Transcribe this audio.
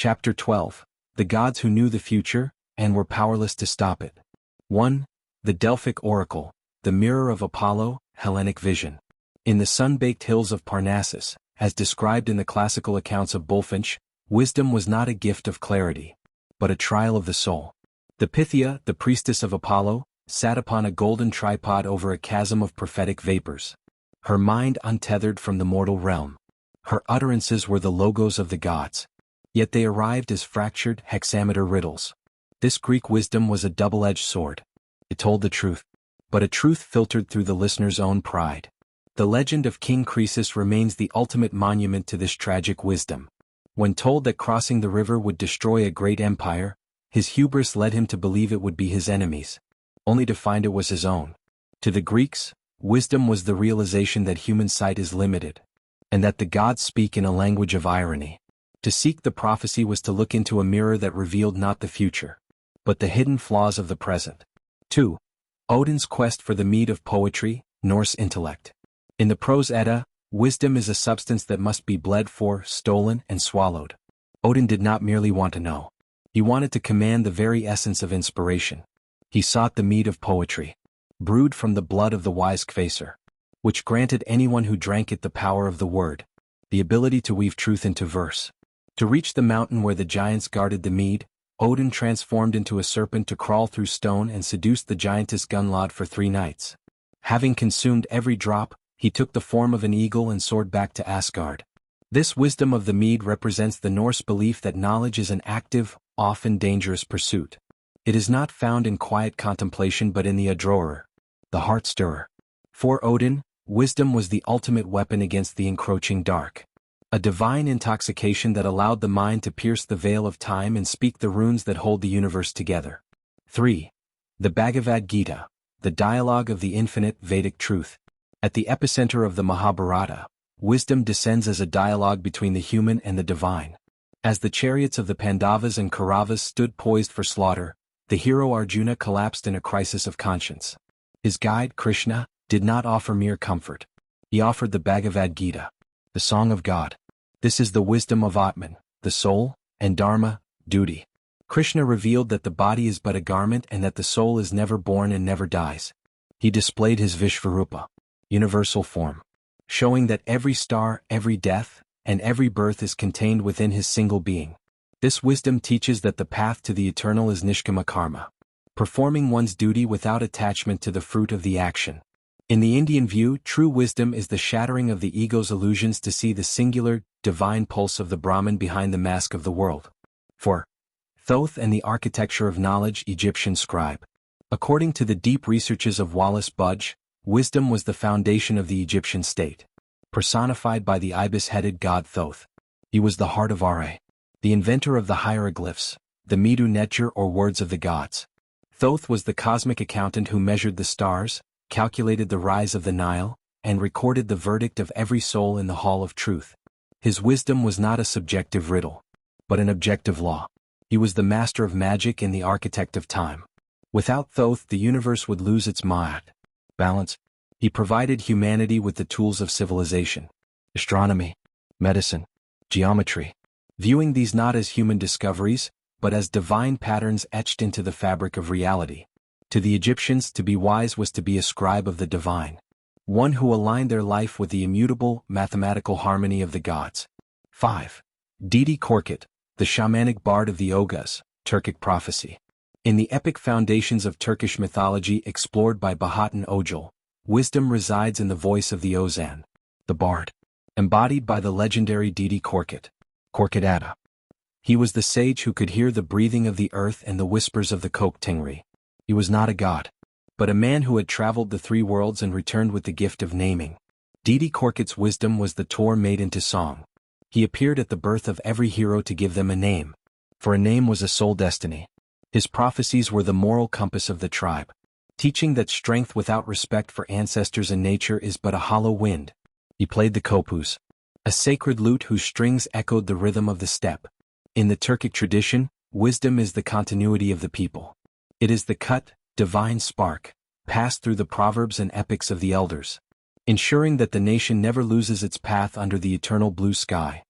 Chapter 12. The gods who knew the future, and were powerless to stop it. 1. The Delphic Oracle, the mirror of Apollo, Hellenic vision. In the sun-baked hills of Parnassus, as described in the classical accounts of Bulfinch, wisdom was not a gift of clarity, but a trial of the soul. The Pythia, the priestess of Apollo, sat upon a golden tripod over a chasm of prophetic vapors. Her mind untethered from the mortal realm. Her utterances were the logos of the gods. Yet they arrived as fractured hexameter riddles. This Greek wisdom was a double-edged sword. It told the truth, but a truth filtered through the listener's own pride. The legend of King Croesus remains the ultimate monument to this tragic wisdom. When told that crossing the river would destroy a great empire, his hubris led him to believe it would be his enemies, only to find it was his own. To the Greeks, wisdom was the realization that human sight is limited, and that the gods speak in a language of irony. To seek the prophecy was to look into a mirror that revealed not the future, but the hidden flaws of the present. 2. Odin's quest for the mead of poetry, Norse intellect. In the Prose Edda, wisdom is a substance that must be bled for, stolen, and swallowed. Odin did not merely want to know. He wanted to command the very essence of inspiration. He sought the mead of poetry, brewed from the blood of the wise Kvaser, which granted anyone who drank it the power of the word, the ability to weave truth into verse. To reach the mountain where the giants guarded the mead, Odin transformed into a serpent to crawl through stone and seduced the giantess Gunnlod for 3 nights. Having consumed every drop, he took the form of an eagle and soared back to Asgard. This wisdom of the mead represents the Norse belief that knowledge is an active, often dangerous pursuit. It is not found in quiet contemplation but in the adroer, the heart stirrer. For Odin, wisdom was the ultimate weapon against the encroaching dark. A divine intoxication that allowed the mind to pierce the veil of time and speak the runes that hold the universe together. 3. The Bhagavad Gita, the dialogue of the infinite Vedic truth. At the epicenter of the Mahabharata, wisdom descends as a dialogue between the human and the divine. As the chariots of the Pandavas and Kauravas stood poised for slaughter, the hero Arjuna collapsed in a crisis of conscience. His guide, Krishna, did not offer mere comfort. He offered the Bhagavad Gita, the song of God. This is the wisdom of Atman, the soul, and Dharma, duty. Krishna revealed that the body is but a garment and that the soul is never born and never dies. He displayed his Vishvarupa, universal form, showing that every star, every death, and every birth is contained within his single being. This wisdom teaches that the path to the eternal is nishkama karma, performing one's duty without attachment to the fruit of the action. In the Indian view, true wisdom is the shattering of the ego's illusions to see the singular, divine pulse of the Brahman behind the mask of the world. 4. Thoth and the architecture of knowledge, Egyptian scribe. According to the deep researches of Wallace Budge, wisdom was the foundation of the Egyptian state, personified by the ibis-headed god Thoth. He was the heart of Ra, the inventor of the hieroglyphs, the Medu Neter or words of the gods. Thoth was the cosmic accountant who measured the stars, calculated the rise of the Nile, and recorded the verdict of every soul in the hall of truth. His wisdom was not a subjective riddle, but an objective law. He was the master of magic and the architect of time. Without Thoth, the universe would lose its ma'at, balance. He provided humanity with the tools of civilization, astronomy, medicine, geometry, viewing these not as human discoveries, but as divine patterns etched into the fabric of reality. To the Egyptians, to be wise was to be a scribe of the divine, one who aligned their life with the immutable, mathematical harmony of the gods. 5. Dede Korkut, the shamanic bard of the Oghuz, Turkic prophecy. In the epic foundations of Turkish mythology explored by Bahattin Ojal, wisdom resides in the voice of the Ozan, the bard, embodied by the legendary Dede Korkut, Korkut-Ada. He was the sage who could hear the breathing of the earth and the whispers of the Kok Tingri. He was not a god, but a man who had traveled the 3 worlds and returned with the gift of naming. Dede Korkut's wisdom was the Torah made into song. He appeared at the birth of every hero to give them a name, for a name was a soul destiny. His prophecies were the moral compass of the tribe, teaching that strength without respect for ancestors and nature is but a hollow wind. He played the kopuz, a sacred lute whose strings echoed the rhythm of the steppe. In the Turkic tradition, wisdom is the continuity of the people. It is the cut, divine spark, passed through the proverbs and epics of the elders, ensuring that the nation never loses its path under the eternal blue sky.